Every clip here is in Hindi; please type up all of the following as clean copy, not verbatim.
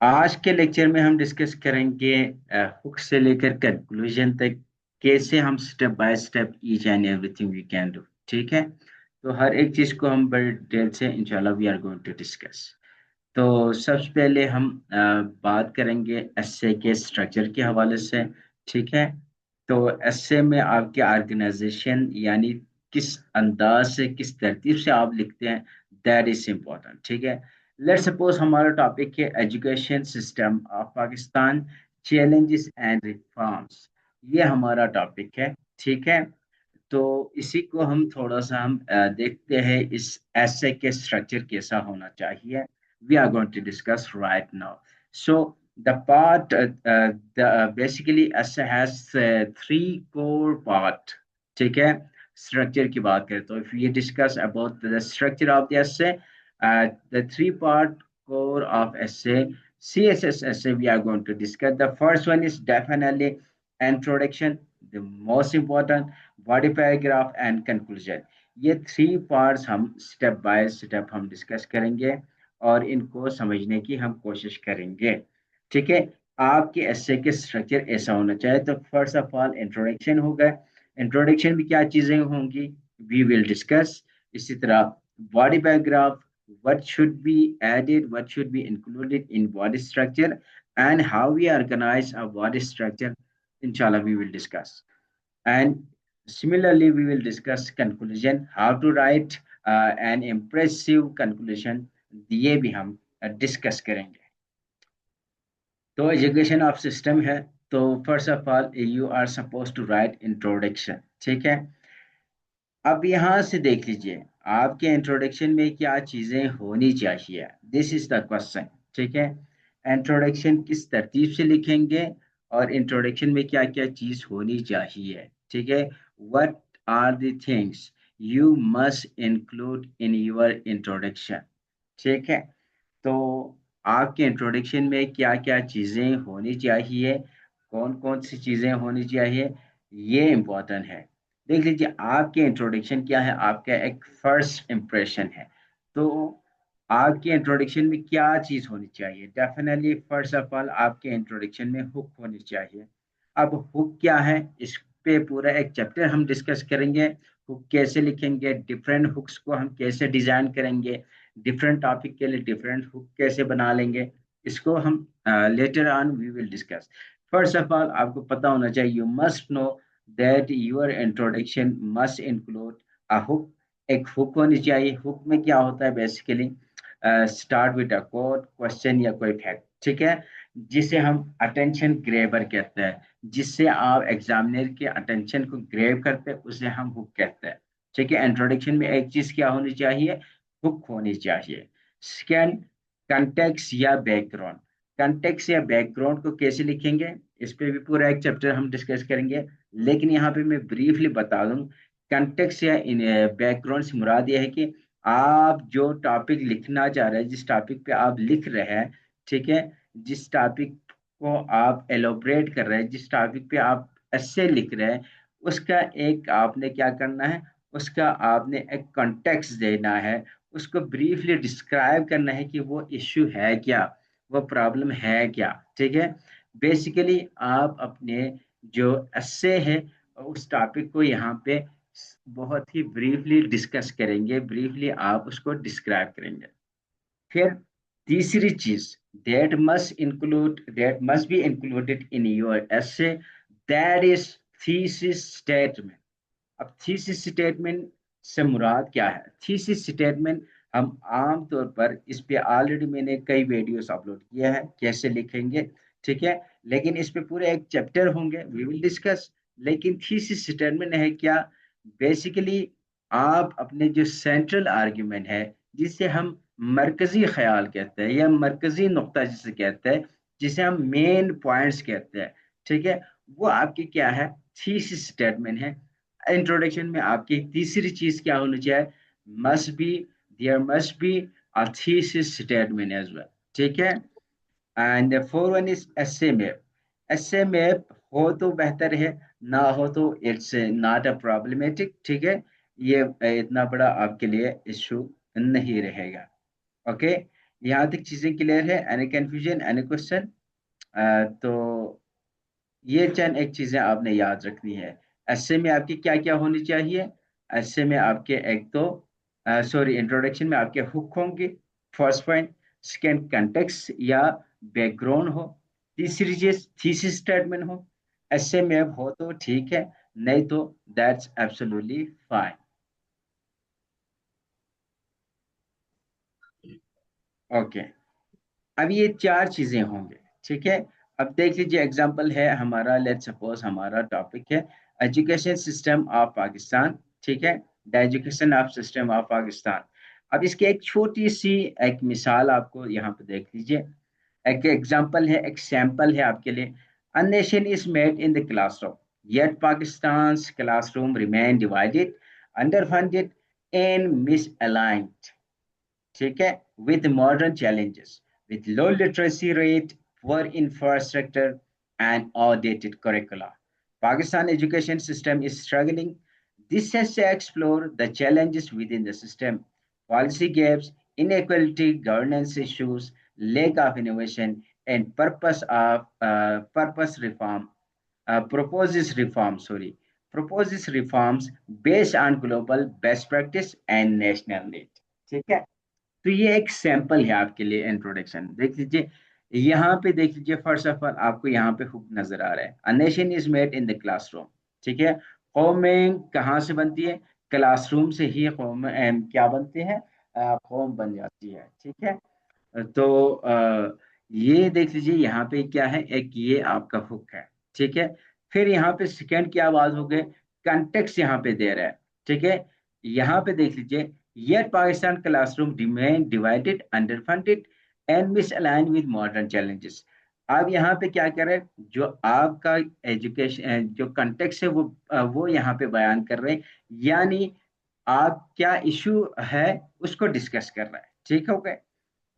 आज के लेक्चर में हम डिस्कस करेंगे हुक से लेकर कंक्लूजन तक कैसे हम step by step each and everything we can do. ठीक है, तो हर एक चीज को हम बड़े डिटेल से इंशाल्लाह we are going to discuss. तो सबसे पहले हम बात करेंगे एसए के स्ट्रक्चर के हवाले से। ठीक है, तो एसए में आपके ऑर्गेनाइजेशन यानी किस अंदाज से किस तरतीब से आप लिखते हैं, दैट इज इम्पोर्टेंट। ठीक है, लेट्स सपोज हमारा टॉपिक है education system of Pakistan, challenges and reforms. ये हमारा टॉपिक है। ठीक है, तो इसी को हम थोड़ा सा देखते हैं इस ऐसे के स्ट्रक्चर कैसा होना चाहिए। We are going to discuss right now. So the part basically essay has three core part. ठीक है, स्ट्रक्चर की बात करें तो if you discuss about the structure of the essay, the three part core of essay, css essay, we are going to discuss. The first one is definitely introduction, the most important, body paragraph and conclusion। ये थ्री पार्ट्स हम स्टेप बाय स्टेप हम डिस्कस करेंगे और इनको समझने की हम कोशिश करेंगे। ठीक है, आपके एसे के स्ट्रक्चर ऐसा होना चाहिए। तो फर्स्ट ऑफ ऑल इंट्रोडक्शन होगा। इंट्रोडक्शन में क्या चीजें होंगी, वी विल डिस्कस। इसी तरह body paragraph, what should be added, what should be included in body structure, and how we organize a body structure, inshallah we will discuss. And similarly we will discuss conclusion, how to write an impressive conclusion, ये भी हम डिस्कस करेंगे। तो एजुकेशन ऑफ सिस्टम है, तो first of all you are suppose to write introduction. ठीक है, अब यहाँ से देख लीजिए आपके इंट्रोडक्शन में क्या चीजें होनी चाहिए, दिस इज द क्वेश्चन। ठीक है, इंट्रोडक्शन किस तरतीब से लिखेंगे और इंट्रोडक्शन में क्या क्या चीज होनी चाहिए। ठीक है, what are the things you must include in your introduction. ठीक है, तो आपके इंट्रोडक्शन में क्या क्या चीजें होनी चाहिए, कौन कौन सी चीजें होनी चाहिए, ये इम्पोर्टेंट है। देख लीजिए आपके इंट्रोडक्शन क्या है, आपका एक फर्स्ट इम्प्रेशन है। तो आपके इंट्रोडक्शन में क्या चीज होनी चाहिए, डेफिनेटली फर्स्ट ऑफ ऑल आपके इंट्रोडक्शन में हुक होनी चाहिए। अब हुक क्या है, इस पे पूरा एक चैप्टर हम डिस्कस करेंगे। हुक कैसे लिखेंगे, डिफरेंट हुक्स को हम कैसे डिजाइन करेंगे, डिफरेंट टॉपिक के लिए डिफरेंट हुक कैसे बना लेंगे, इसको हम later on we will discuss. First of all आपको पता होना चाहिए, you must know that your introduction must include a hook. एक हुक होनी चाहिए। हुक में क्या होता है, basically start with a quote, question या कोई फैक्ट। ठीक है, जिसे हम अटेंशन ग्रेबर कहते हैं, जिससे आप एग्जामिनर के अटेंशन को ग्रेब करते हैं, उसे हम हुक कहते हैं। ठीक है, इंट्रोडक्शन में एक चीज क्या होनी चाहिए, हुक होनी चाहिए। सेकेंड, कंटेक्स्ट या बैकग्राउंड। कंटेक्स्ट या बैकग्राउंड को कैसे लिखेंगे, इस पे भी पूरा एक चैप्टर हम डिस्कस करेंगे, लेकिन यहाँ पे मैं ब्रीफली बता दूं। कंटेक्स्ट या बैकग्राउंड से मुराद यह है कि आप जो टॉपिक लिखना चाह रहे हैं, जिस टॉपिक पे आप लिख रहे हैं, ठीक है, जिस टॉपिक को आप एलोबरेट कर रहे हैं, जिस टॉपिक पे आप ऐसे लिख रहे हैं, उसका एक आपने क्या करना है, उसका आपने एक कॉन्टेक्स्ट देना है, उसको ब्रीफली डिस्क्राइब करना है कि वो इश्यू है क्या, वो प्रॉब्लम है क्या। ठीक है, बेसिकली आप अपने जो एस्से है उस टॉपिक को यहाँ पे बहुत ही ब्रीफली डिस्कस करेंगे, ब्रीफली आप उसको डिस्क्राइब करेंगे। फिर तीसरी चीज, that must be included in your essay, that is thesis statement. अब थीसिस स्टेटमेंट से मुराद क्या है, थीसिस स्टेटमेंट हम आम तौर पर इस पे ऑलरेडी मैंने कई वीडियोस अपलोड किया है कैसे लिखेंगे। ठीक है, लेकिन इस पे पूरे एक चैप्टर होंगे, वी विल डिस्कस। लेकिन थीसिस स्टेटमेंट है क्या, बेसिकली आप अपने जो सेंट्रल आर्ग्यूमेंट है, जिसे हम मरकजी ख्याल कहते हैं या मरकजी नुक्ता जिसे कहते हैं, जिसे हम मेन पॉइंट्स कहते हैं, ठीक है, वो आपकी क्या है, थीसिस स्टेटमेंट है। इंट्रोडक्शन में आपकी तीसरी चीज क्या होनी चाहिए, must be, there must be a thesis statement as well. ठीक है, and four one is essay map. Essay map हो तो बेहतर है, ना हो तो इट्स नॉट अ प्रॉब्लमेटिक। ठीक है, ये इतना बड़ा आपके लिए इशू नहीं रहेगा। ओके, यहाँ तक चीजें क्लियर है? Any confusion, any question? तो ये चंद एक चीजें आपने याद रखनी है। ऐसे में आपकी क्या क्या होनी चाहिए? ऐसे में आपके एक तो सॉरी, इंट्रोडक्शन में आपके हुक होंगे, फर्स्ट पॉइंट। सेकंड, कंटेक्स्ट या बैकग्राउंड हो। तीसरी चीज थीसिस स्टेटमेंट हो। ऐसे में अब हो तो ठीक है, नहीं तो दैट्स एब्सोल्युटली फाइन। ओके, अब ये चार चीजें होंगे, ठीक है। अब देख लीजिए, एग्जांपल है हमारा, लेट सपोज हमारा टॉपिक है एजुकेशन सिस्टम ऑफ पाकिस्तान, ठीक है। The education of system of Pakistan. अब इसकी एक छोटी सी एक मिसाल आपको यहाँ पे देख लीजिए। एक एग्जांपल है, एक सैंपल है आपके लिए। A nation is made in the classroom, yet Pakistan's classroom remain divided, underfunded, and misaligned, ठीक है, with modern challenges, with low literacy rate, poor infrastructure, and outdated curricula. Pakistan education system is struggling. This has to explore the challenges within the system, policy gaps, inequality, governance issues, lack of innovation, and purpose reform. Proposes reforms based on global best practice and national need. ठीक है। तो ये एक सैंपल है आपके लिए, इंट्रोडक्शन देख लीजिए। यहाँ पे देख लीजिए, फर्स्ट ऑफ ऑल आपको यहाँ पे हुक नजर आ रहा है, a nation is made in the classroom, ठीक है। कौमें कहाँ से बनती है? क्लासरूम से ही कौम क्या बनती है? कौम बन जाती है, ठीक है। तो ये देख लीजिए, यहाँ पे क्या है, एक ये आपका हुक है, ठीक है। फिर यहाँ पे सेकंड क्या बात हो गई, कंटेक्स्ट यहाँ पे दे रहा है, ठीक है। यहाँ पे देख लीजिए, yet Pakistan classroom remain divided, underfunded and misaligned with modern challenges. अब यहाँ पे क्या कर रहे हैं, जो आपका एजुकेशन जो कंटेक्स्ट है वो यहाँ पे बयान कर रहे हैं, यानी आप क्या इशू है उसको डिस्कस कर रहा है, ठीक हो गए।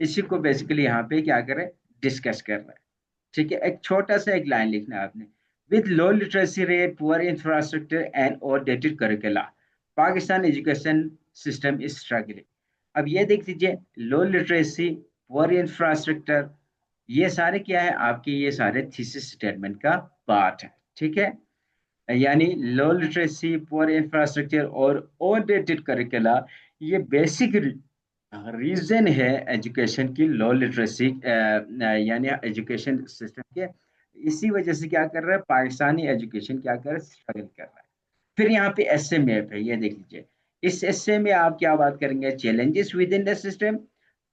इसी को बेसिकली यहाँ पे क्या कर रहे हैं, डिस्कस कर रहे हैं, ठीक है। एक छोटा सा एक लाइन लिखना है आपने, with low literacy rate, poor infrastructure and outdated करिकुला, Pakistan education system is struggling. अब ये देख लीजिए, लो लिटरेसी, पुअर इंफ्रास्ट्रक्चर, ये सारे क्या है आपके, ये सारे थीसिस स्टेटमेंट का पार्ट है, ठीक है। यानी लो लिटरेसी, पुअर इंफ्रास्ट्रक्चर और आउटडेटेड करिकुला, ये बेसिक रीजन है एजुकेशन की लो लिटरेसी, यानी एजुकेशन सिस्टम के। इसी वजह से क्या कर रहा है पाकिस्तानी एजुकेशन, क्या कर रहा है, स्ट्रगल कर रहा है। फिर यहाँ पे एसए मैप है, ये देख लीजिए। इस एसए में आप क्या बात करेंगे, challenges with in the system,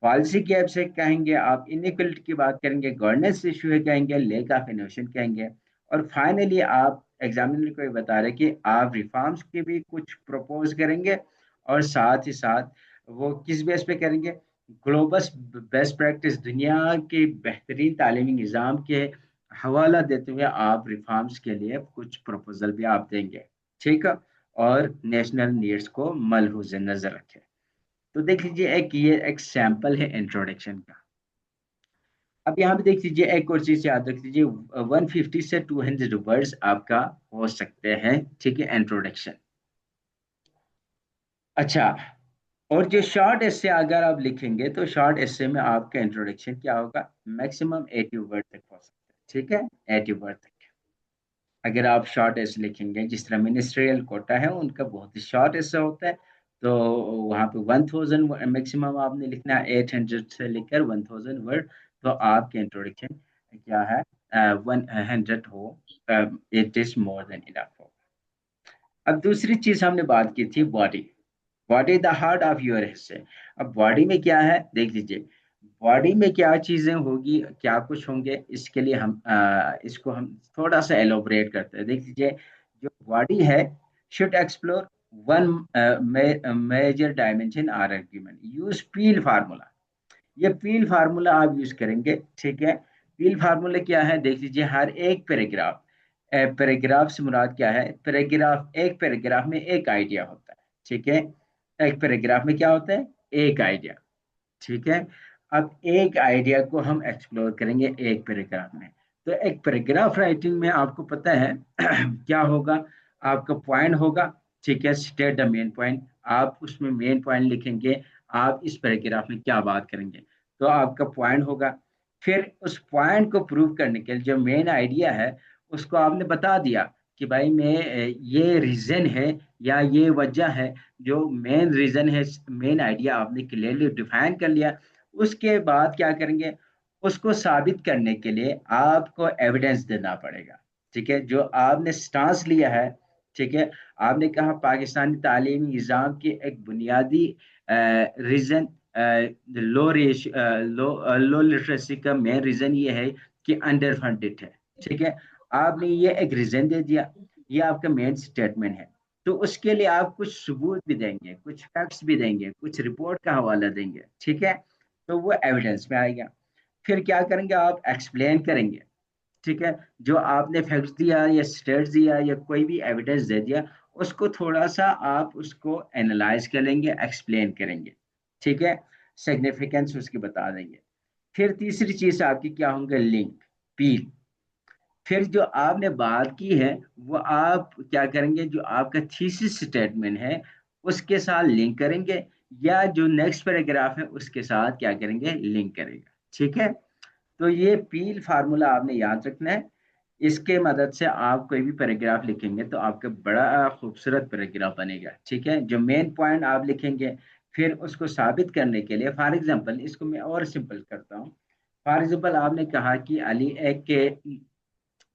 policy gaps है कहेंगे आप, इनइक्वलिटी की बात करेंगे, गवर्नेंस इशू है कहेंगे, लेक ऑफ इनोवेशन कहेंगे, और फाइनली आप एग्जामिनर को ये बता रहे कि आप रिफॉर्म्स के भी कुछ प्रपोज करेंगे, और साथ ही साथ वो किस बेस पे करेंगे, ग्लोबल बेस्ट प्रैक्टिस, दुनिया के बेहतरीन तालीमी निज़ाम के हवाला देते हुए आप रिफॉर्म्स के लिए कुछ प्रपोजल भी आप देंगे, ठीक है। और नेशनल नीड्स को मलहूज नजर रखें। तो देख लीजिए, एक ये एक सैंपल है इंट्रोडक्शन का। अब यहाँ पे देख लीजिए, एक और चीज याद रख लीजिए, 150 से 200 वर्ड्स आपका हो सकते हैं, ठीक है, इंट्रोडक्शन। अच्छा, और जो शॉर्ट एस्से अगर आप लिखेंगे तो शॉर्ट एस्से में आपका इंट्रोडक्शन क्या होगा, मैक्सिमम 80 वर्ड तक हो सकता है, ठीक है, 80 वर्ड तक। अगर आप शॉर्ट एस्से लिखेंगे, जिस तरह मिनिस्ट्रियल कोटा है उनका बहुत ही शॉर्ट एस्से होता है, तो वहाँ पे 1000 मैक्सिमम आपने लिखना है, 800 से लेकर 1000 वर्ड। तो आपके इंट्रोडक्शन क्या है, 100 हो, it is more than enough हो। अब दूसरी चीज हमने बात की थी, body. Body the heart of your हिस्से। अब बॉडी में क्या है देख लीजिए, बॉडी में क्या चीजें होगी, क्या कुछ होंगे, इसके लिए हम इसको हम थोड़ा सा एलोबरेट करते हैं, देख लीजिए। जो बॉडी है, should explore one major dimension or argument, use PEEL formula. ये पील फार्मूला आप यूज करेंगे, ठीक है। पील फार्मूला क्या है देख लीजिए, हर एक पैराग्राफ, पैराग्राफ से मुराद क्या है, पैराग्राफ, एक पैराग्राफ में एक आइडिया होता है, ठीक है। एक पैराग्राफ में क्या होता है, एक आइडिया, ठीक है। अब एक आइडिया को हम एक्सप्लोर करेंगे एक पैराग्राफ में। तो एक पैराग्राफ राइटिंग में आपको पता है क्या होगा, आपका पॉइंट होगा, ठीक है, स्टेट द मेन पॉइंट। आप उसमें मेन पॉइंट लिखेंगे, आप इस पैराग्राफ में क्या बात करेंगे। तो आपका पॉइंट होगा। फिर उस पॉइंट को प्रूव करने के लिए जो मेन आइडिया है उसको आपने बता दिया कि भाई मैं ये रीजन है या ये वजह है। जो मेन रीजन है, मेन आइडिया आपने क्लियरली डिफाइन कर लिया। उसके बाद क्या करेंगे, उसको साबित करने के लिए आपको एविडेंस देना पड़ेगा। ठीक है, जो आपने स्टांस लिया है, ठीक है, आपने कहा पाकिस्तानी तालीमी निज़ाम की एक बुनियादी रीजन लो लिटरेसी का मेन रीजन ये है कि अंडर फंडेड है। ठीक है, आपने ये एक रीजन दे दिया, ये आपका मेन स्टेटमेंट है। तो उसके लिए आप कुछ सबूत भी देंगे, कुछ फैक्ट्स भी देंगे, कुछ रिपोर्ट का हवाला देंगे। ठीक है, तो वो एविडेंस में आएगा। फिर क्या करेंगे, आप एक्सप्लेन करेंगे। ठीक है, जो आपने फैक्ट्स दिया या स्टेट्स दिया या कोई भी एविडेंस दे दिया, उसको थोड़ा सा आप उसको एनालाइज करेंगे, एक्सप्लेन करेंगे। ठीक है, सिग्निफिकेंस उसकी बता देंगे। फिर तीसरी चीज आपकी क्या होंगे, लिंक, पील। फिर जो आपने बात की है वो आप क्या करेंगे, जो आपका थीसिस स्टेटमेंट है उसके साथ लिंक करेंगे, या जो नेक्स्ट पैराग्राफ है उसके साथ क्या करेंगे, लिंक करेंगे। ठीक है, तो ये पील फार्मूला आपने याद रखना है। इसके मदद से आप कोई भी पैराग्राफ लिखेंगे तो आपका बड़ा खूबसूरत पैराग्राफ बनेगा। ठीक है, जो मेन पॉइंट आप लिखेंगे, फिर उसको साबित करने के लिए, फॉर एग्जांपल इसको मैं और सिंपल करता हूँ। फॉर एग्जांपल आपने कहा कि अली एक के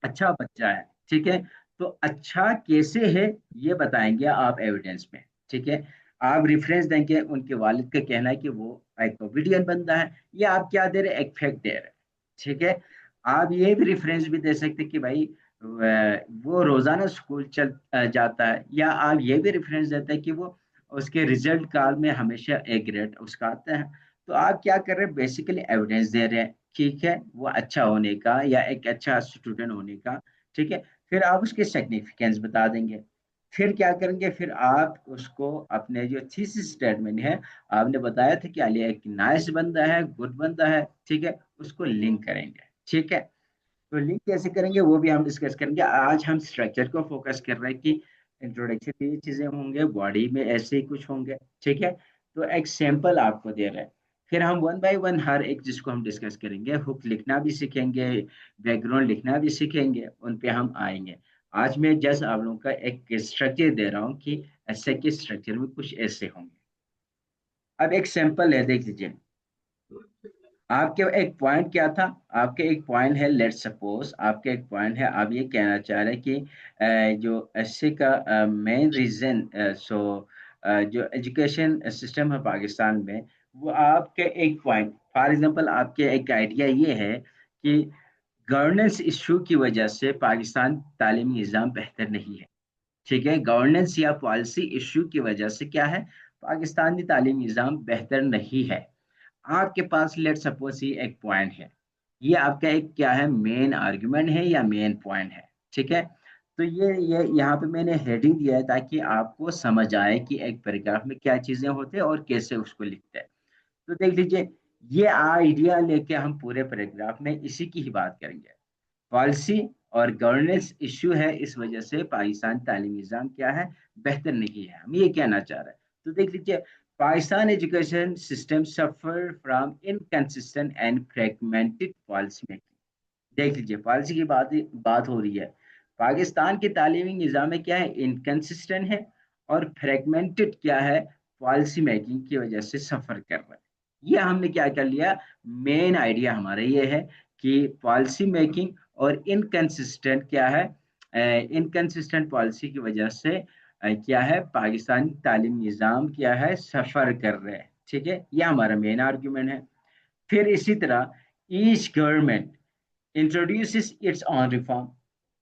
अच्छा बच्चा है। ठीक है, तो अच्छा कैसे है ये बताएंगे आप एविडेंस में। ठीक है, आप रेफरेंस देंगे, उनके वालिद का कहना है कि वो एक ओबीडियंट बंदा है, ये आप क्या दे रहे हैं, एक फैक्ट दे रहे हैं। ठीक है, आप ये भी रेफरेंस भी दे सकते हैं कि भाई वो रोजाना स्कूल जाता है, या आप ये भी रेफरेंस देते हैं कि वो उसके रिजल्ट कार्ड में हमेशा ए ग्रेड उसका आता है। तो आप क्या कर रहे हैं, बेसिकली एविडेंस दे रहे हैं, ठीक है, वो अच्छा होने का या एक अच्छा स्टूडेंट होने का। ठीक है, फिर आप उसके सिग्निफिकेंस बता देंगे। फिर क्या करेंगे, फिर आप उसको अपने जो थीसिस स्टेटमेंट है, आपने बताया था कि अली एक नाइस बंदा है, गुड बंदा है, ठीक है, उसको लिंक करेंगे। ठीक है, तो लिंक कैसे करेंगे वो भी हम डिस्कस करेंगे। आज हम स्ट्रक्चर को फोकस कर रहे हैं कि इंट्रोडक्शन में ये चीजें होंगे, बॉडी में ऐसे ही कुछ होंगे। ठीक है, तो एक सैंपल आपको दे रहे हैं। फिर हम वन बाय वन हर एक जिसको हम डिस्कस करेंगे, हुक लिखना भी सीखेंगे, बैकग्राउंड लिखना भी सीखेंगे, उन पे हम आएंगे। आज मैं जस्ट आप लोगों का एक स्ट्रक्चर दे रहा हूँ कि ऐसे के स्ट्रक्चर में कुछ ऐसे होंगे। अब एक सैंपल है, देख लीजिए। आपके एक पॉइंट क्या था, आपके एक पॉइंट है, लेट्स सपोज आपके एक पॉइंट है, आप ये कहना चाह रहे हैं कि जो एससी का मेन रीजन, सो जो एजुकेशन सिस्टम है पाकिस्तान में, वो आपके एक पॉइंट, फॉर एग्जांपल आपके एक आइडिया ये है कि गवर्नेंस इशू की वजह से पाकिस्तान तालीमी निज़ाम बेहतर नहीं है। ठीक है, गवर्नेंस या पॉलिसी इशू की वजह से क्या है, पाकिस्तानी तालीमी निज़ाम बेहतर नहीं है। आपके पास लेट सपोज ये एक पॉइंट है, ये आपका एक क्या है, मेन आर्गुमेंट है या मेन पॉइंट है। ठीक है, तो ये यहाँ पे मैंने हेडिंग दिया है ताकि आपको समझ आए कि एक पैराग्राफ में क्या चीजें होते हैं और कैसे उसको लिखते हैं। तो देख लीजिए, ये आइडिया लेके हम पूरे पैराग्राफ में इसी की ही बात करेंगे। पॉलिसी और गवर्नेंस इश्यू है, इस वजह से पाकिस्तान तालीमी निज़ाम क्या है, बेहतर नहीं है, हम ये कहना चाह रहे हैं। तो देख लीजिए, Pakistan education system suffer from inconsistent and fragmented policy making. देख लीजिए, पॉलिसी की बात हो रही है। पाकिस्तान के तालीमी निज़ाम में क्या है, इनकंसिस्टेंट है, और फ्रैगमेंटेड क्या है, पॉलिसी मेकिंग की वजह से सफर कर रहा है। ये हमने क्या कर लिया, मेन आइडिया हमारा ये है कि पॉलिसी मेकिंग और इनकंसिस्टेंट क्या है, इनकंसिस्टेंट पॉलिसी की वजह से क्या है, पाकिस्तानी तालीमी निज़ाम क्या है, सफर कर रहे हैं। ठीक है, ये हमारा मेन आर्ग्यूमेंट है। फिर इसी तरह each government introduces it's on reform.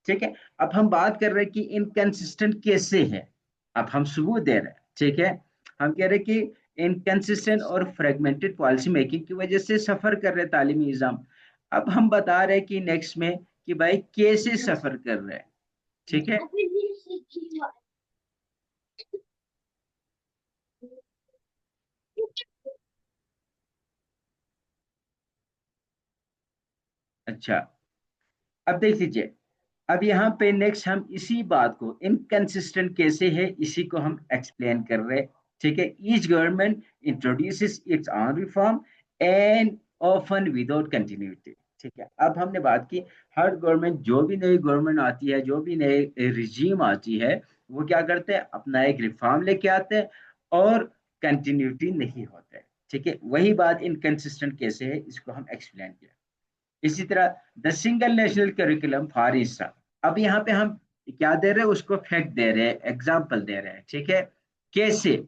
ठीक है, अब हम बात कर रहे हैं कि इनकंसिस्टेंट कैसे है, अब हम सबूत दे रहे हैं। ठीक है, हम कह रहे हैं कि इनकंसिस्टेंट और फ्रेगमेंटेड पॉलिसी मेकिंग की वजह से सफर कर रहे हैं तालीमी निज़ाम। अब हम बता रहे हैं कि नेक्स्ट में कि भाई कैसे सफर कर रहे हैं। ठीक है, अच्छा, अब देख लीजिए, अब यहाँ पे नेक्स्ट हम इसी बात को, इनकंसिस्टेंट कैसे है, इसी को हम एक्सप्लेन कर रहे हैं। ठीक है, each government introduces it's on reform and often without continuity. ठीक है, अब हमने बात की हर गवर्नमेंट, जो भी नई गवर्नमेंट आती है, जो भी नए रिजीम आती है, वो क्या करते हैं, अपना एक रिफॉर्म लेके आते हैं और कंटिन्यूटी नहीं होता है। ठीक है, वही बात इनकंसिस्टेंट कैसे है, इसको हम एक्सप्लेन किया। इसी तरह the single national curriculum for Insta, अब यहाँ पे हम क्या दे रहे हैं, उसको फैक्ट दे रहे हैं, एग्जाम्पल दे रहे हैं। ठीक है, कैसे,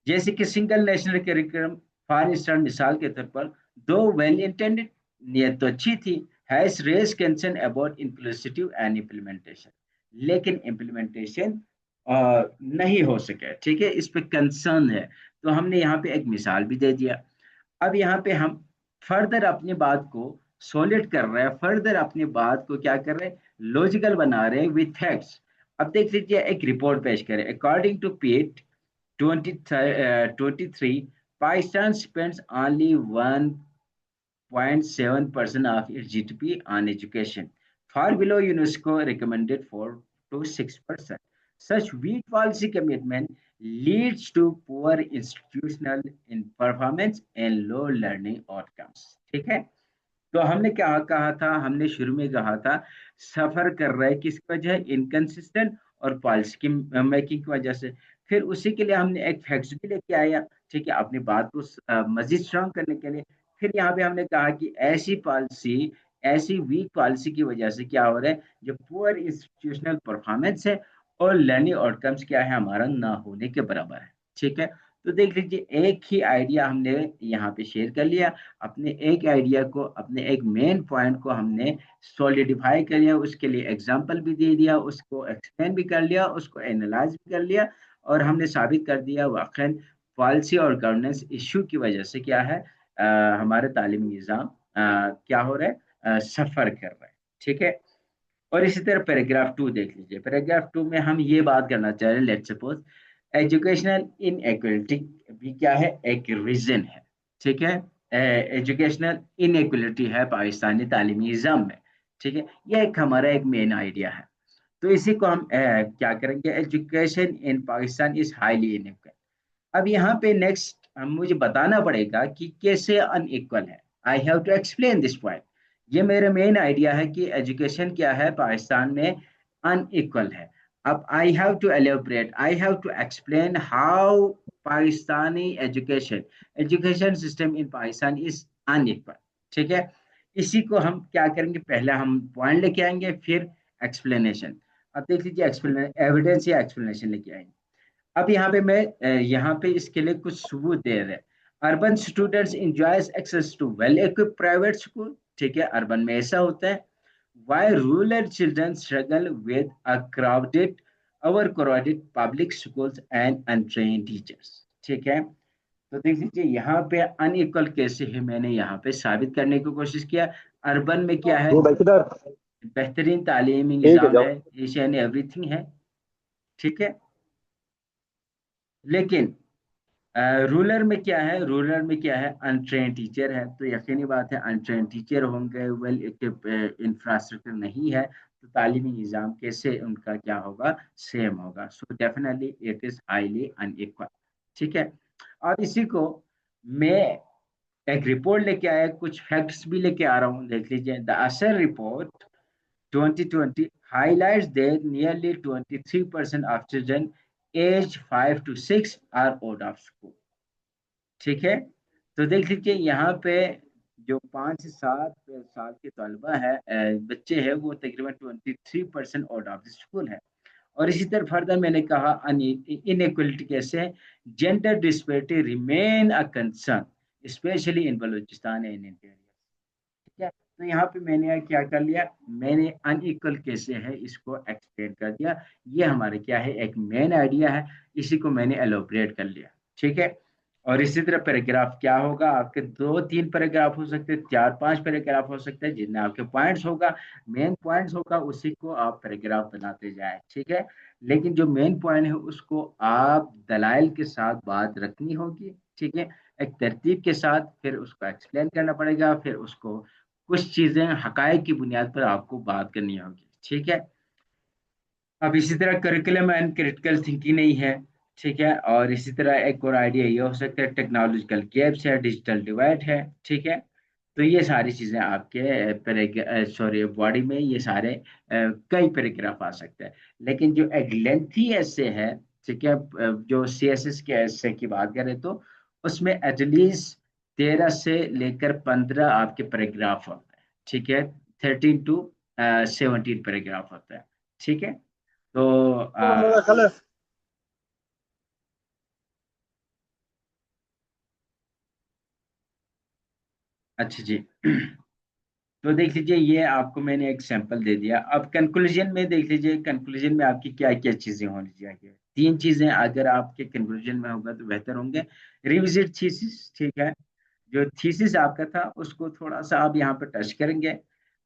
जैसे कि single national curriculum for instant, मिसाल के तौर पर, दो वेल इंटेंडेड, नियत तो अच्छी थी, has raise concern about inclusive and implementation, लेकिन इम्प्लीमेंटेशन नहीं हो सके। ठीक है, इस पे कंसर्न है, तो हमने यहाँ पे एक मिसाल भी दे दिया। अब यहाँ पे हम फर्दर अपनी बात को सॉलिड कर रहे हैं, फर्दर अपनी बात को क्या कर रहे हैं, लॉजिकल बना रहे हैं विथ फैक्ट्स। अब देख लीजिए, एक रिपोर्ट पेश करें, अकॉर्डिंग टू पीट 23, Pakistan spends only 1.7% of its GDP on education, far below UNESCO recommended 4 to 6%. Such weak policy commitment leads to poor institutional in performance and low learning outcomes. ठीक है, तो हमने क्या कहा था, हमने शुरू में कहा था सफर कर रहा है किसकी वजह, इनकंसिस्टेंट और पॉलिसी की मेकिंग की वजह से। फिर उसी के लिए हमने एक फैक्ट्स भी लेके आया। ठीक है, अपनी बात को मजीद स्ट्रांग करने के लिए। फिर यहाँ पे हमने कहा कि ऐसी पॉलिसी, ऐसी वीक पॉलिसी की वजह से क्या हो रहा है, जो पुअर इंस्टीट्यूशनल परफॉर्मेंस है और लर्निंग आउटकम्स क्या है, हमारा ना होने के बराबर है। ठीक है, तो देख लीजिए, एक ही आइडिया हमने यहाँ पे शेयर कर लिया, अपने एक आइडिया को, अपने एक मेन पॉइंट को हमने सॉलिडिफाई कर लिया, उसके लिए एग्जांपल भी दे दिया, उसको एक्सप्लेन भी कर लिया, उसको एनालाइज भी कर लिया, और हमने साबित कर दिया वाकई पॉलिसी और गवर्नेंस इश्यू की वजह से क्या है, हमारे तालीमी निज़ाम क्या हो रहा है, सफ़र कर रहा है। ठीक है, और इसी तरह पैराग्राफ 2 देख लीजिए, पैराग्राफ 2 में हम ये बात करना चाह रहे हैं, लेट्स सपोज एजुकेशनल इनइक्वलिटी भी क्या है, एक रीजन है। ठीक है, एजुकेशनल इनइक्वलिटी है पाकिस्तानी तालीमी निज़ाम में। ठीक है, ये एक हमारा एक मेन आइडिया है। तो इसी को हम क्या करेंगे, education in Pakistan is highly inequal. अब यहाँ पे नेक्स्ट मुझे बताना पड़ेगा कि कैसे अनइक्वल है, I have to explain this point. ये मेरा मेन आइडिया है कि एजुकेशन क्या है पाकिस्तान में, अनइक्वल है। अब I have to elaborate, I have to explain how Pakistani education, education system in Pakistan is unequal. ठीक है, इसी को हम क्या करेंगे, पहले हम पॉइंट लेके आएंगे, फिर एक्सप्लेनेशन। अब देख लीजिए, एक्सप्लेन एविडेंस या एक्सप्लेनेशन लेके आएंगे। अब यहाँ पे मैं यहाँ पे इसके लिए कुछ सबूत दे रहे हैं। Urban students enjoys access to well equipped private school. ठीक है, अर्बन में ऐसा होता है। Why rural children struggle with a crowded over public schools and untrained teachers. ठीक है, तो देख लीजिए, यहाँ पे अनइक्वल कैसे है, मैंने यहाँ पे साबित करने की कोशिश किया। अर्बन में क्या है, वो भाईदार। बेहतरीन तालीमी ठीक है, निज़ाम जाओ। है, एशियन एवरीथिंग है। ठीक है, लेकिन रूरल में क्या है, रूरल में क्या है, अनट्रेन टीचर है, तो यकीनी बात है अनट्रेन टीचर होंगे, वेल इक्विप इंफ्रास्ट्रक्चर नहीं है, तो तालीमी निज़ाम कैसे उनका क्या होगा, सेम होगा। So definitely it is highly unequal. ठीक है, अब इसी को मैं एक रिपोर्ट लेके आया, कुछ फैक्ट्स भी लेके आ रहा हूँ, देख लीजिए। द असर report 2020 highlights that nearly 23% of children aged 5 to 6 are out of school। ठीक है, तो देख लीजिए, यहाँ पे जो 5 से 7 साल के तलबा है, बच्चे हैं, वो तकरीबन 23% आउट ऑफ द स्कूल है। और इसी तरह फर्दर मैंने कहा इनइक्वलिटी कैसे है, gender disparity remain a concern specially in Balochistan and interior. ठीक है, तो यहाँ पे मैंने क्या कर लिया, मैंने अनइक्वल कैसे है इसको एक्सप्लेन कर दिया। ये हमारे क्या है, एक मेन आइडिया है, इसी को मैंने एलोबरेट कर लिया। ठीक है, और इसी तरह पैराग्राफ क्या होगा, आपके 2-3 पैराग्राफ हो सकते हैं, 4-5 पैराग्राफ हो सकते हैं, जिनमें आपके पॉइंट्स होगा, मेन पॉइंट्स होगा, उसी को आप पैराग्राफ बनाते जाए। ठीक है, लेकिन जो मेन पॉइंट है उसको आप दलाइल के साथ बात रखनी होगी। ठीक है, एक तरतीब के साथ फिर उसको एक्सप्लेन करना पड़ेगा, फिर उसको कुछ चीजें हकायक की बुनियाद पर आपको बात करनी होगी। ठीक है, अब इसी तरह करिकुलम एंड क्रिटिकल थिंकिंग नहीं है। ठीक है, और इसी तरह एक और आइडिया ये हो सकता है, टेक्नोलॉजिकल गैप्स है, डिजिटल डिवाइड है। ठीक है, तो ये सारी चीजें आपके सॉरी बॉडी में ये सारे कई पैराग्राफ आ सकते हैं। लेकिन जो एक लेंथी ऐसे है, ठीक है, जो सीएसएस के ऐसे की बात करें तो उसमें एटलीस्ट 13 से लेकर 15 आपके पैराग्राफ होते हैं, ठीक है। 13 to 17 पैराग्राफ होता है, ठीक है। तो तो मेरा ख्याल है। अच्छा जी। तो देख लीजिए, ये आपको मैंने एक सैंपल दे दिया। अब कंक्लूजन में देख लीजिए, कंक्लूजन में आपकी क्या क्या चीजें होनी चाहिए। तीन चीजें अगर आपके कंक्लूजन में होगा तो बेहतर होंगे। रिविजिट थीसिस, ठीक है। जो थीसिस आपका था उसको थोड़ा सा आप यहाँ पर टच करेंगे,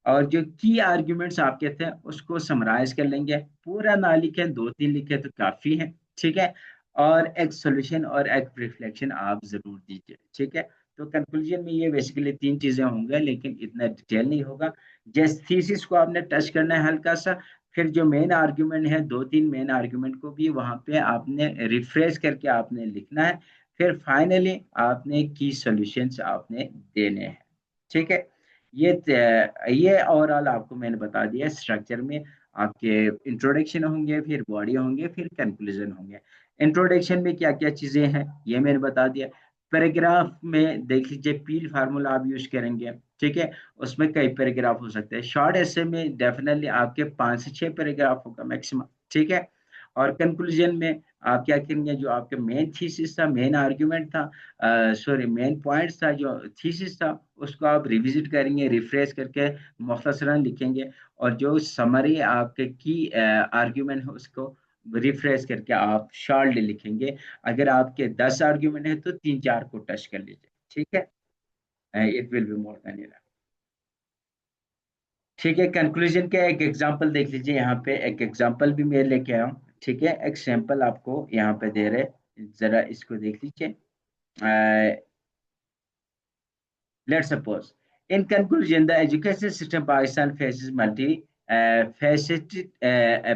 और जो की आर्ग्यूमेंट्स आपके थे उसको समराइज कर लेंगे। पूरा ना लिखे, दो तीन लिखे तो काफी है, ठीक है। और एक सॉल्यूशन और एक रिफ्लेक्शन आप जरूर दीजिए, ठीक है। तो कंक्लूजन में ये बेसिकली तीन चीजें होंगे, लेकिन इतना डिटेल नहीं होगा। जैसे थीसिस को आपने टच करना है हल्का सा, फिर जो मेन आर्ग्यूमेंट है, दो तीन मेन आर्ग्यूमेंट को भी वहां पे आपने रिफ्रेश करके आपने लिखना है। फिर फाइनली आपने की सॉल्यूशंस आपने देने हैं, ठीक है। ये ओवरऑल आपको मैंने बता दिया स्ट्रक्चर में। आपके इंट्रोडक्शन होंगे, फिर बॉडी होंगे, फिर कंक्लूजन होंगे। इंट्रोडक्शन में क्या क्या चीजें हैं ये मैंने बता दिया। पैराग्राफ में देख लीजिए, पील फार्मूला आप यूज करेंगे, ठीक है। उसमें कई पैराग्राफ हो सकते हैं। शॉर्ट ऐसे में डेफिनेटली आपके 5 से 6 पैराग्राफ होगा मैक्सिमम, ठीक है। और कंक्लूजन में आप क्या करेंगे, जो आपके मेन थीसिस था, मेन आर्ग्यूमेंट था, सॉरी मेन पॉइंट था, जो थीसिस था, उसको आप रिविजिट करेंगे, रिफ्रेश करके मुख्तसरन लिखेंगे। और जो समरी आपके की आर्ग्यूमेंट है उसको रिफ्रेश करके आप शॉर्टली लिखेंगे। अगर आपके 10 आर्ग्यूमेंट है तो तीन चार को टच कर लीजिए, ठीक है। It will be more than enough. ठीक है, कंक्लूजन का एक एग्जांपल देख लीजिए। यहाँ पे एक एग्जांपल भी मैं लेके आया हूँ, ठीक है। एक सैंपल आपको यहाँ पे दे रहे, जरा इसको देख लीजिए। Let's suppose, in conclusion, the education system Pakistan faces faceted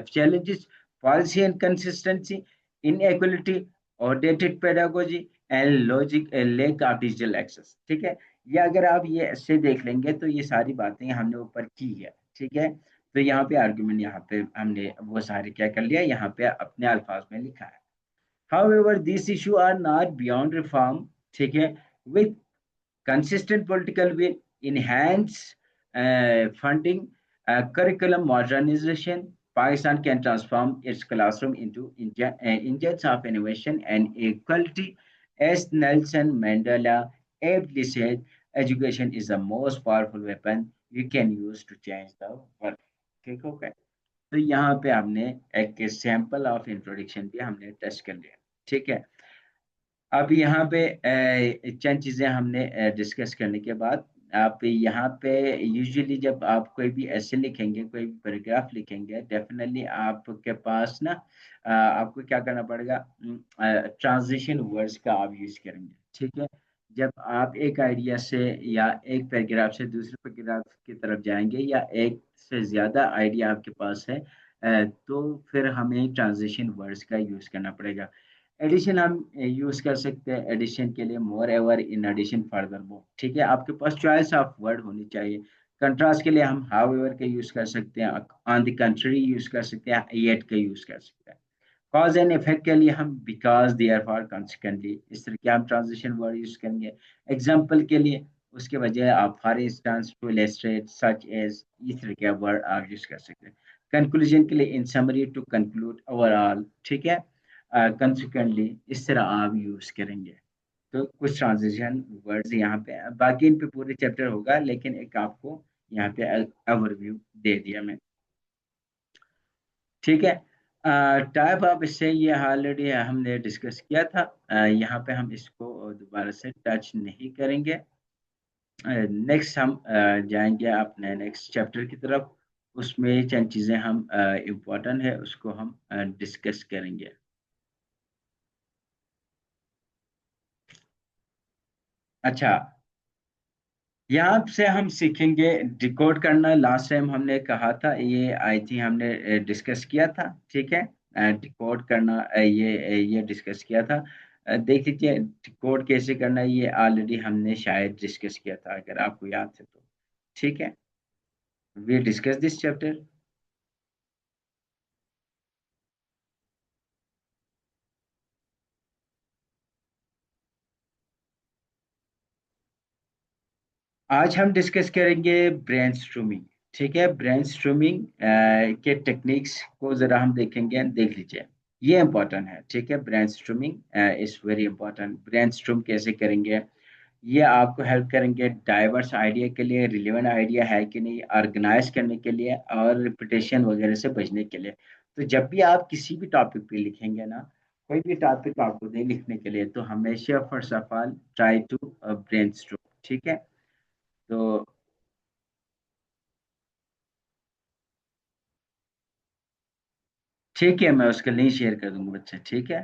challenges: policy inconsistency, inequality, outdated pedagogy, and logic lack of digital access. ठीक है। ये अगर आप ये ऐसे देख लेंगे तो ये सारी बातें हमने ऊपर की है, ठीक है। तो यहाँ पे आर्गुमेंट, यहाँ पे हमने वो सारे क्या कर लिया, यहाँ पे अपने अल्फाज में लिखा है। However, these issues are not beyond reform, ठीक है। With consistent political will, enhance funding, curriculum modernization, Pakistan can transform its classroom into engines of innovation and equality. As Nelson Mandela aptly said, education is the most powerful weapon you can use to change the world. ठीक हो गया। तो यहाँ पे हमने एक सैंपल ऑफ इंट्रोडक्शन भी हमने टेस्ट कर लिया, ठीक है। अब यहाँ पे चंद चीजें हमने डिस्कस करने के बाद, आप यहाँ पे यूजुअली जब आप कोई भी ऐसे लिखेंगे, कोई पैराग्राफ लिखेंगे, डेफिनेटली आपके पास ना आपको क्या करना पड़ेगा, ट्रांजिशन वर्ड्स का आप यूज करेंगे, ठीक है। जब आप एक आइडिया से या एक पैराग्राफ से दूसरे पैराग्राफ की तरफ जाएंगे, या एक से ज्यादा आइडिया आपके पास है, तो फिर हमें ट्रांजिशन वर्ड्स का यूज करना पड़ेगा। एडिशन हम यूज कर सकते हैं एडिशन के लिए, moreover, in addition, furthermore, ठीक है। आपके पास चॉइस ऑफ वर्ड होनी चाहिए। कंट्रास्ट के लिए हम हाउ एवर का यूज कर सकते हैं, ऑन द कंट्री यूज कर सकते हैं, येट का यूज कर सकते हैं। कॉज एंड इफेक्ट के लिए हम बिकॉज, देयरफॉर, कॉन्सिक्वेंटली, इस तरह के हम ट्रांजिशन वर्ड यूज करेंगे। एग्जाम्पल के लिए उसके बजाय आप for instance, to illustrate, such as, इस तरह के वर्ड आप यूज कर सकते हैं। कंक्लूजन के लिए in summary, to conclude, overall, ठीक है। कंसिक्वेंटली, इस तरह आप यूज करेंगे। तो कुछ ट्रांजिशन वर्ड्स यहाँ पे, बाकी इन पे पूरे चैप्टर होगा, लेकिन एक आपको यहाँ पे ओवरव्यू दे दिया मैं, ठीक है। टाइप ऑफ, इससे ये ऑलरेडी हमने डिस्कस किया था। यहाँ पे हम इसको दोबारा से टच नहीं करेंगे। नेक्स्ट हम जाएंगे अपने नेक्स्ट चैप्टर की तरफ। उसमें चंद चीज़ें हम इम्पोर्टेंट है उसको हम डिस्कस करेंगे। अच्छा, यहाँ से हम सीखेंगे डिकोड करना। लास्ट टाइम हमने कहा था, ये आई थी हमने डिस्कस किया था, ठीक है। डिकोड करना ये डिस्कस किया था। देख लीजिए कोड कैसे करना है, ये ऑलरेडी हमने शायद डिस्कस किया था, अगर आपको याद है तो। ठीक है, वी डिस्कस दिस चैप्टर। आज हम डिस्कस करेंगे ब्रेनस्टॉर्मिंग। ठीक है, ब्रेनस्टॉर्मिंग के टेक्निक्स को जरा हम देखेंगे, देख लीजिए। ये इंपॉर्टेंट है, ठीक है। Brainstorming is very important. Brainstorm कैसे करेंगे, ये आपको हेल्प करेंगे डाइवर्स आइडिया के लिए, रिलेवेंट आइडिया है कि नहीं, ऑर्गेनाइज करने के लिए, और रिपीटेशन वगैरह से बचने के लिए। तो जब भी आप किसी भी टॉपिक पे लिखेंगे ना, कोई भी टॉपिक आपको दे लिखने के लिए, तो हमेशा first of all try to brainstorm. ठीक है, तो ठीक है, मैं उसका लिंक शेयर कर दूंगा बच्चा। ठीक है,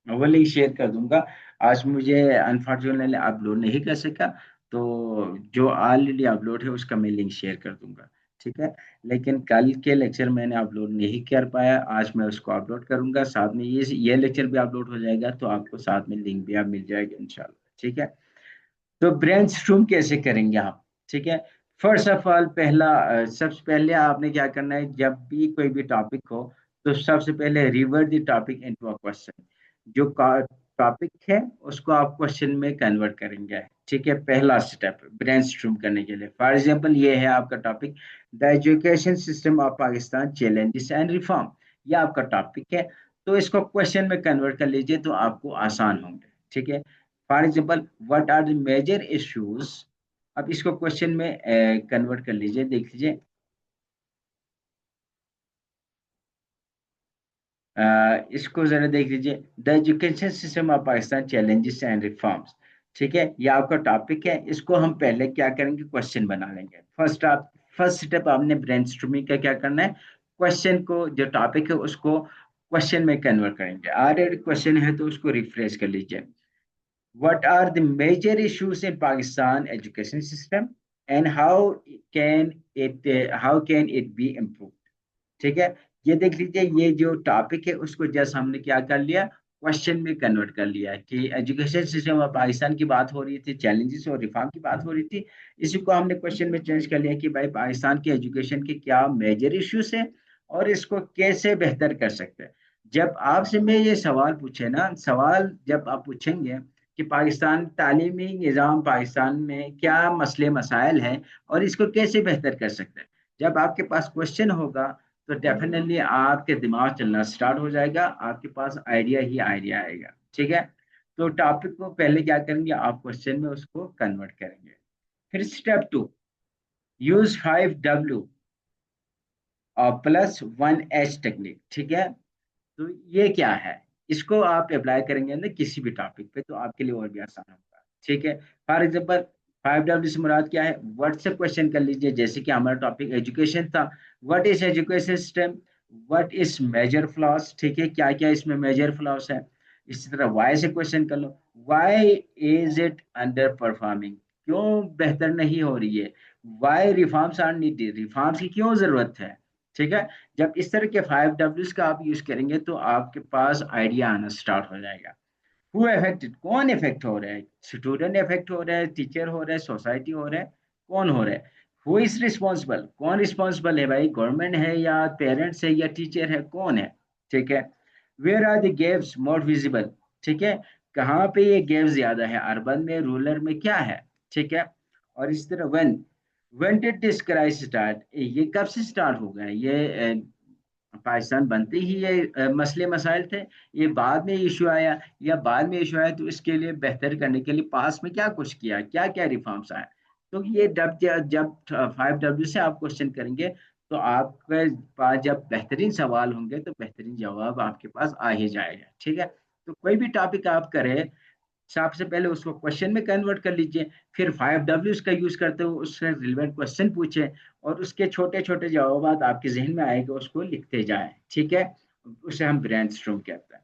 मैं वो लिंक शेयर कर दूंगा। आज मुझे अनफॉर्चुनेटली अपलोड नहीं कर सका, तो जो ऑलरेडी अपलोड है उसका मैं लिंक शेयर कर दूंगा। ठीक है, लेकिन कल के लेक्चर मैंने अपलोड नहीं कर पाया, आज मैं उसको अपलोड करूंगा। साथ में ये लेक्चर भी अपलोड हो जाएगा, तो आपको साथ में लिंक भी आप मिल जाएगा इंशाल्लाह। ठीक है, तो ब्रेनस्टॉर्म कैसे करेंगे आप। ठीक है, फर्स्ट ऑफ ऑल पहला सबसे पहले आपने क्या करना है, जब भी कोई भी टॉपिक हो, तो सबसे पहले revert the topic into a question. जो टॉपिक है उसको आप क्वेश्चन में कन्वर्ट करेंगे। ठीक है, पहला स्टेप ब्रेनस्टॉर्म करने के लिए। फॉर एग्जांपल, ये है आपका topic, the education system of Pakistan challenges and reform. ये आपका टॉपिक है, तो इसको क्वेश्चन में कन्वर्ट कर लीजिए, तो आपको आसान होंगे। ठीक है, for example, what are the major issues. अब इसको क्वेश्चन में कन्वर्ट कर लीजिए, देख लीजिए। इसको जरा देख लीजिए, the education system of Pakistan challenges and reforms. ठीक है, ये आपका टॉपिक है, इसको हम पहले क्या करेंगे, क्वेश्चन बना लेंगे। फर्स्ट स्टेप आपने ब्रेनस्टॉर्मिंग का क्या करना है, क्वेश्चन को, जो टॉपिक है उसको क्वेश्चन में कन्वर्ट करेंगे। ऑलरेडी क्वेश्चन है तो उसको रिफ्रेश कर लीजिए। What are the major issues in Pakistan education system and how can it be improved? ठीक है, ये देख लीजिए, ये जो टॉपिक है उसको जस्ट हमने क्या कर लिया, क्वेश्चन में कन्वर्ट कर लिया कि एजुकेशन सिस्टम ऑफ पाकिस्तान की बात हो रही थी, चैलेंजेस और रिफॉर्म की बात हो रही थी। इसी को हमने क्वेश्चन में चेंज कर लिया कि भाई पाकिस्तान के एजुकेशन के क्या मेजर इश्यूज है और इसको कैसे बेहतर कर सकते हैं। जब आपसे मैं ये सवाल पूछे ना, सवाल जब आप पूछेंगे कि पाकिस्तान तालीमी निज़ाम पाकिस्तान में क्या मसले मसाइल हैं और इसको कैसे बेहतर कर सकते हैं, जब आपके पास क्वेश्चन होगा, तो डेफिनेटली आपके दिमाग चलना स्टार्ट हो जाएगा, आपके पास आइडिया ही आइडिया आएगा। ठीक है, तो टॉपिक को पहले क्या करेंगे, आप क्वेश्चन में उसको कन्वर्ट करेंगे। फिर step two, use 5W plus 1H technique. ठीक है, तो ये क्या है, इसको आप अप्लाई करेंगे ना किसी भी टॉपिक पे, तो आपके लिए और भी आसान होगा। ठीक है, फॉर एग्जाम्पल, 5W से मुराद क्या है, वर्ड से क्वेश्चन कर लीजिए। जैसे कि हमारा टॉपिक एजुकेशन था, what is education system, what is major flaws. ठीक है, क्या क्या इसमें मेजर फ्लॉस है। इसी तरह वाई से क्वेश्चन कर लो, why is it underperforming, क्यों बेहतर नहीं हो रही है, why reforms are needed, reforms की क्यों जरूरत है। ठीक है, जब इस तरह के 5Ws का आप यूज करेंगे, तो आपके पास आइडिया आना स्टार्ट हो जाएगा। हु अफेक्टेड, कौन इफेक्ट हो रहा है, स्टूडेंट इफेक्ट हो रहा है, टीचर हो रहा है, सोसाइटी हो रहा है, कौन हो रहा है। हु इज रिस्पॉन्सिबल, कौन रिस्पॉन्सिबल है भाई, गवर्नमेंट है या पेरेंट्स है या टीचर है, कौन है। ठीक है, where are the gaps more visible. ठीक है, कहाँ पे ये गैप ज्यादा है, अर्बन में, रूरल में, क्या है। ठीक है, और इस तरह when did this crisis start, ये कब से स्टार्ट हो गया, ये पाकिस्तान बनते ही ये मसले मसाइल थे, ये बाद में इशू आया, या बाद में इशू आया तो इसके लिए बेहतर करने के लिए पास में क्या कुछ किया, क्या क्या रिफॉर्म्स आए। तो ये जब जब 5W से आप क्वेश्चन करेंगे, तो आपके पास जब बेहतरीन सवाल होंगे, तो बेहतरीन जवाब आपके पास आ ही जाएगा। ठीक है, तो कोई भी टॉपिक आप करें, सबसे पहले उसको क्वेश्चन में कन्वर्ट कर लीजिए, फिर 5W का यूज करते हुए उससे रिलेवेंट क्वेश्चन पूछे, और उसके छोटे छोटे जवाब आपके जहन में आएंगे, उसको लिखते जाएं। ठीक है, उसे हम ब्रेनस्टॉर्म कहते हैं।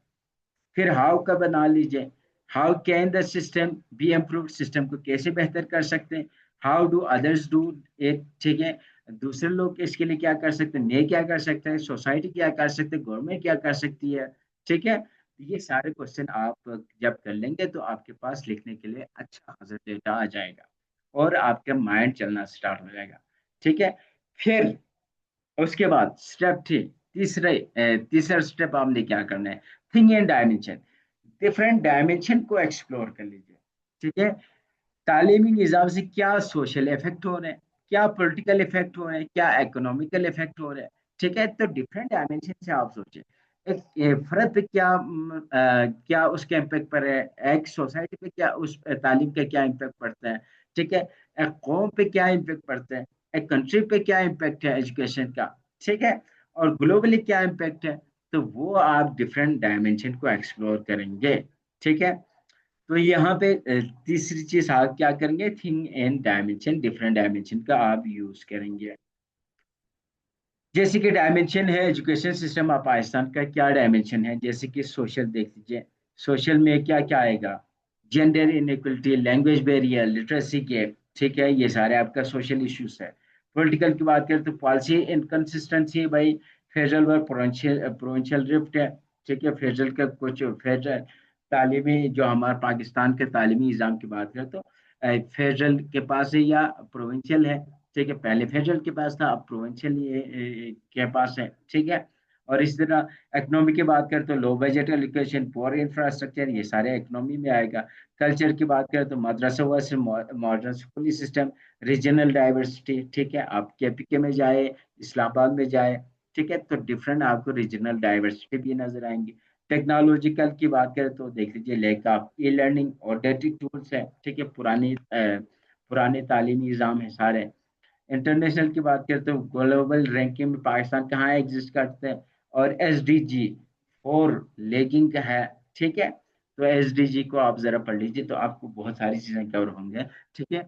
फिर हाउ का बना लीजिए, how can the system B improve, system को कैसे बेहतर कर सकते हैं, how do others do it. ठीक है, दूसरे लोग इसके लिए क्या कर सकते हैं, मैं क्या कर सकते हैं, सोसाइटी क्या कर सकते हैं, गवर्नमेंट क्या कर सकती है। ठीक है, ये सारे क्वेश्चन आप जब कर लेंगे तो आपके पास लिखने के लिए अच्छा खासा डेटा आ जाएगा और आपका माइंड चलना स्टार्ट हो जाएगा। ठीक है। फिर उसके बाद स्टेप थ्री, तीसरा स्टेप आपने क्या करना है, thing in dimension. Different dimension को एक्सप्लोर कर लीजिए। ठीक है। तालीमी निज़ाम से क्या सोशल इफेक्ट हो रहे हैं, क्या पॉलिटिकल इफेक्ट हो रहे हैं, क्या इकोनॉमिकल इफेक्ट हो रहे हैं। ठीक है। तो डिफरेंट डायमेंशन से आप सोचें, एक फर्द पे क्या क्या उसके इम्पैक्ट पर है, एक सोसाइटी पे क्या उस तालीम का क्या इम्पैक्ट पड़ता है। ठीक है। एक कौम पे क्या इम्पैक्ट पड़ता है, एक कंट्री पे क्या इम्पैक्ट है एजुकेशन का। ठीक है। और ग्लोबली क्या इम्पैक्ट है। तो वो आप डिफरेंट डायमेंशन को एक्सप्लोर करेंगे। ठीक है। तो यहाँ पे तीसरी चीज आप क्या करेंगे, thing and dimension, different dimension का आप यूज करेंगे। जैसे कि डायमेंशन है एजुकेशन सिस्टम ऑफ पाकिस्तान का, क्या डायमेंशन है, जैसे कि सोशल देख लीजिए। सोशल में क्या क्या आएगा, gender inequality, language barrier, literacy gap. ठीक है। ये सारे आपका सोशल इश्यूज है। पॉलिटिकल की बात करें तो पॉलिसी इनकंसिस्टेंसी भाई, फेडरल व प्रोविंशियल रिफ्ट है। ठीक है। फेडरल का कुछ फेडरल तालीमी जो हमारे पाकिस्तान के तालीमी निज़ाम की बात करें तो फेडरल के पास है या प्रोविंशियल है। ठीक है। पहले फेडरल के पास था, अब प्रोविंशियल के पास है। ठीक है। और इस तरह इकोनॉमी की बात करें तो low budget education, poor infrastructure, ये सारे इकोनॉमी में आएगा। कल्चर की बात करें तो मद्रसा वर्सेस मॉडर्न स्कूली सिस्टम, रीजनल डाइवर्सिटी। ठीक है। आप केपीके में जाए, इस्लामाबाद में जाए। ठीक है। तो डिफरेंट आपको रीजनल डाइवर्सिटी भी नजर आएंगी। टेक्नोलॉजिकल की बात करें तो देख लीजिए, लैक ऑफ ई लर्निंग और डेटिक टूल्स है। ठीक है। पुराने तालीमी निज़ाम है सारे। इंटरनेशनल की बात करें तो ग्लोबल रैंकिंग में पाकिस्तान कहाँ एग्जिस्ट करते हैं, और SDG 4 लैगिंग का है। ठीक है। तो SDG को आप जरा पढ़ लीजिए तो आपको बहुत सारी चीजें कवर होंगे। ठीक है।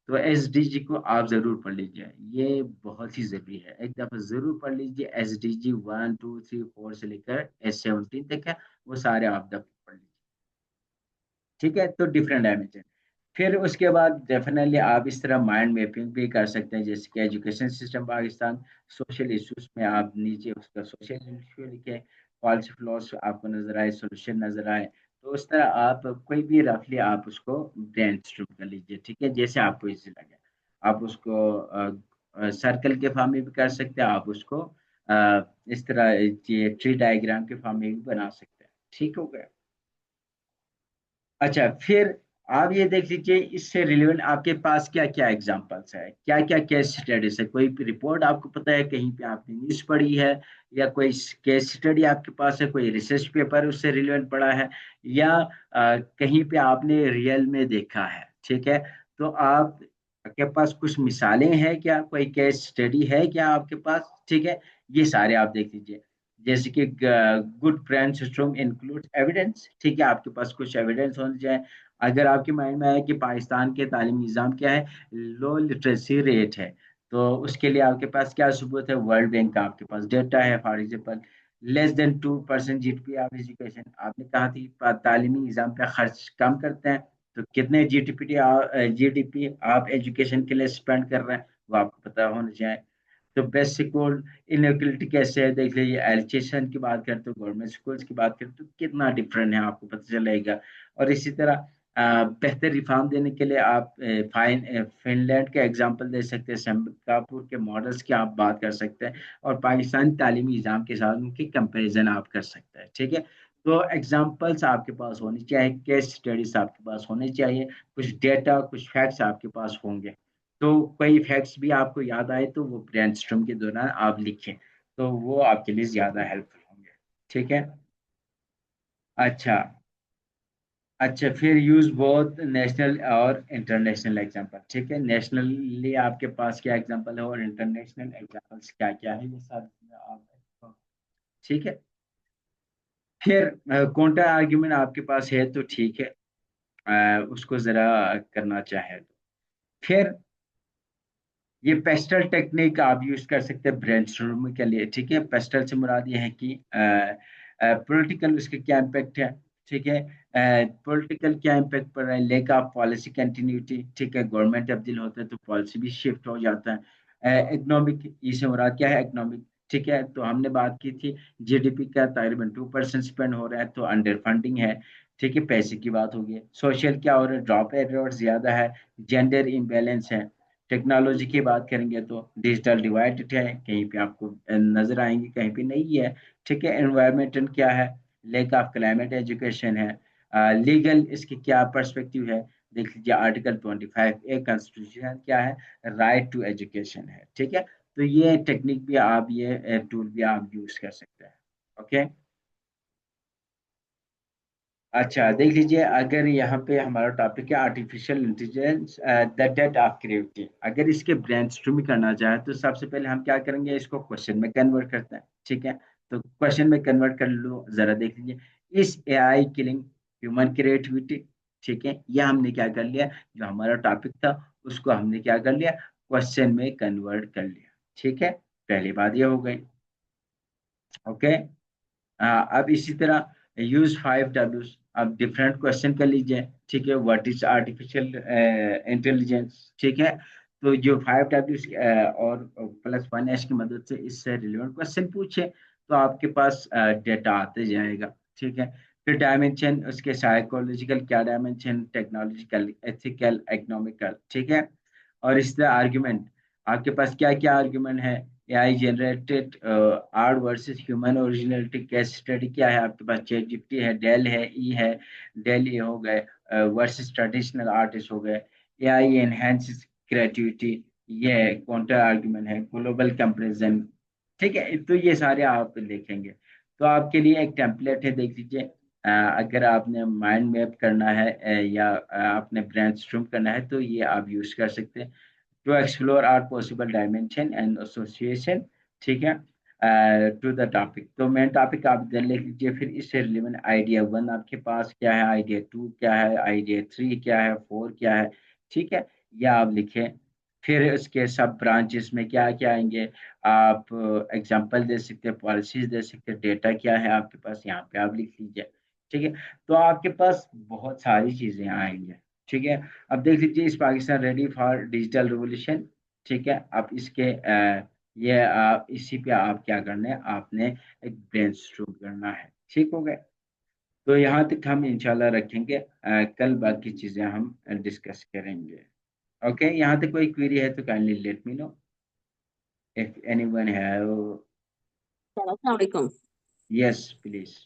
तो SDG को आप जरूर पढ़ लीजिए, ये बहुत ही जरूरी है, एक दफा जरूर पढ़ लीजिए। SDG 1 2 3 4 से लेकर S17 तक है, वो सारे आप दफा पढ़ लीजिए। ठीक है। तो डिफरेंट डायमेंशन। फिर उसके बाद डेफिनेटली आप इस तरह माइंड मैपिंग भी कर सकते हैं, जैसे कि education system Pakistan, social issues में आप नीचे उसका सोशल इशू लिखे, पॉलिसी फ्लॉस आपको नजर आए, सोल्यूशन नजर आए। तो उस तरह आप कोई भी रफली आप उसको ब्रेनस्टॉर्म कर लीजिए। ठीक है। जैसे आपको इजी लगे, आप उसको सर्कल के फॉर्म में भी कर सकते हैं, आप उसको इस तरह ये ट्री डायग्राम के फॉर्म में भी बना सकते हैं। ठीक हो गया। अच्छा। फिर आप ये देख लीजिए, इससे रिलेवेंट आपके पास क्या क्या एग्जांपल्स है, क्या क्या केस स्टडीज है, कोई रिपोर्ट आपको पता है, कहीं पे आपने न्यूज़ पढ़ी है, या कोई केस स्टडी आपके पास है, कोई रिसर्च पेपर उससे रिलेवेंट पढ़ा है, या कहीं पे आपने रियल में देखा है। ठीक है। तो आप आपके पास कुछ मिसालें हैं क्या, कोई केस स्टडी है क्या आपके पास। ठीक है। ये सारे आप देख लीजिए। जैसे कि good brand system include evidence. ठीक है। आपके पास कुछ एविडेंस होना चाहिए। अगर आपके माइंड में है कि पाकिस्तान के तालीमी निज़ाम क्या है, लो लिटरेसी रेट है, तो उसके लिए आपके पास क्या सबूत है, वर्ल्ड बैंक का आपके पास डेटा है। For example, less than 2% GDP of education, आपने कहा थी तालीमी निज़ाम पे खर्च कम करते हैं, तो कितने GDP आप एजुकेशन के लिए स्पेंड कर रहे हैं, वो आपको पता होना चाहिए। तो बेस्ट स्कूल इनइक्वलिटी कैसे है देख लीजिए, एजुकेशन की बात करें तो गवर्नमेंट स्कूल्स की बात करें तो कितना डिफरेंट है आपको पता चलेगा। और इसी तरह बेहतर रिफॉर्म देने के लिए आप फिनलैंड का एग्जांपल दे सकते हैं, सिंगापुर के मॉडल्स की आप बात कर सकते हैं, और पाकिस्तान तालीमी निज़ाम के साथ उनकी कंपैरिजन आप कर सकते हैं। ठीक है। तो एग्जांपल्स आपके पास होनी चाहिए, केस स्टडीज आपके पास होने चाहिए, कुछ डेटा कुछ फैक्ट्स आपके पास होंगे। तो कोई फैक्ट्स भी आपको याद आए तो वो ब्रेनस्टॉर्म के दौरान आप लिखें, तो वो आपके लिए ज्यादा हेल्पफुल होंगे। ठीक है। अच्छा। अच्छा। फिर यूज बोथ नेशनल और इंटरनेशनल एग्जांपल। ठीक है। नेशनली आपके पास क्या एग्जांपल है और इंटरनेशनल एग्जांपल्स क्या क्या है, ये सारी चीजें आप। ठीक है। फिर काउंटर आर्ग्यूमेंट आपके पास है तो ठीक है, उसको जरा करना चाहे तो। फिर ये पेस्टल टेक्निक आप यूज कर सकते हैं ब्रेनस्टॉर्मिंग के लिए। ठीक है। पेस्टल से मुराद ये है कि पॉलिटिकल उसके क्या इम्पेक्ट है। ठीक है। पॉलिटिकल क्या इम्पेक्ट पड़ रहा है, लेक ऑफ पॉलिसी कंटिन्यूटी। ठीक है। गवर्नमेंट तब्दील होता है तो पॉलिसी भी शिफ्ट हो जाता है। इकोनॉमिक, इससे मुराद क्या है, इकोनॉमिक। ठीक है। तो हमने बात की थी जीडीपी का तकरीबन 2% स्पेंड हो रहा है, तो अंडर फंडिंग है। ठीक है, पैसे की बात होगी। सोशल क्या हो रहा है, ड्रॉप रेट ज्यादा है, जेंडर इम्बैलेंस है। टेक्नोलॉजी की बात करेंगे तो डिजिटल डिवाइड है, कहीं पे आपको नजर आएंगे, कहीं पे नहीं है। ठीक है, एनवायरमेंटल क्या है, लेक ऑफ क्लाइमेट एजुकेशन है। लीगल इसकी क्या पर्सपेक्टिव है, देख लीजिए आर्टिकल 25 ए कॉन्स्टिट्यूशन क्या है, राइट टू एजुकेशन है। ठीक है, तो ये टेक्निक भी आप, ये टूल भी आप यूज कर सकते हैं। ओके। अच्छा देख लीजिए, अगर यहाँ पे हमारा टॉपिक है artificial intelligence the death of creativity, अगर इसके ब्रेनस्टॉर्मिंग करना चाहे तो सबसे पहले हम क्या करेंगे, इसको क्वेश्चन में कन्वर्ट करते हैं। ठीक है, तो क्वेश्चन में कन्वर्ट कर लो, जरा देख लीजिए, इस एआई किलिंग ह्यूमन क्रिएटिविटी। ठीक है, यह हमने क्या कर लिया, जो हमारा टॉपिक था उसको हमने क्या कर लिया, क्वेश्चन में कन्वर्ट कर लिया। ठीक है, पहली बात ये हो गई। ओके। अब इसी तरह यूज 5 Ws, अब डिफरेंट क्वेश्चन कर लीजिए। ठीक है, व्हाट इज आर्टिफिशियल इंटेलिजेंस। ठीक है, तो जो 5 Ws और +1 H की मदद से इससे रिलेवेंट क्वेश्चन पूछे तो आपके पास डेटा आते जाएगा। ठीक है, फिर डायमेंशन, उसके साइकोलॉजिकल क्या डायमेंशन, टेक्नोलॉजिकल, एथिकल, इकोनॉमिकल। ठीक है, और इस तरह आर्ग्यूमेंट, आपके पास क्या क्या आर्ग्यूमेंट है, AI generated art versus human originality case study क्या है आपके पास, चैट जीपीटी है, डेल है, ई है, डेल ये हो गए वर्सेस ट्रेडिशनल आर्टिस्ट हो गए, एआई एनहेंसेस क्रिएटिविटी, ये काउंटर आर्गुमेंट है, ग्लोबल कंपैरिजन। ठीक है, तो ये सारे आप देखेंगे। तो आपके लिए एक टेम्पलेट है, देख लीजिए। अगर आपने माइंड मैप करना है या आपने ब्रेनस्टॉर्म करना है तो ये आप यूज कर सकते हैं, to explore or possible dimension and association. ठीक है, टू द टॉपिक, तो मेन टॉपिक आप इधर लिख लीजिए, फिर इससे रिलेवेंट आइडिया 1 आपके पास क्या है, आइडिया 2 क्या है, आइडिया 3 क्या है, 4 क्या है। ठीक है, यह आप लिखें। फिर उसके सब ब्रांचेस में क्या क्या आएंगे, आप एग्जांपल दे सकते हैं, पॉलिसीज दे सकते हैं, डेटा क्या है आपके पास, यहाँ पे आप लिख लीजिए। ठीक है, तो आपके पास बहुत सारी चीजें आएंगी। ठीक है, अब देख लीजिए, इस Pakistan ready for digital revolution. ठीक है, आप इसके ये आप इसी पे आप क्या करना है, आपने एक ब्रेनस्टॉर्म करना है। ठीक हो गया, तो यहाँ तक हम इंशाल्लाह रखेंगे, कल बाकी चीजें हम डिस्कस करेंगे। ओके, यहाँ तक कोई क्वेरी है तो kindly let me know if anyone have. अस्सलाम वालेकुम। Yes please.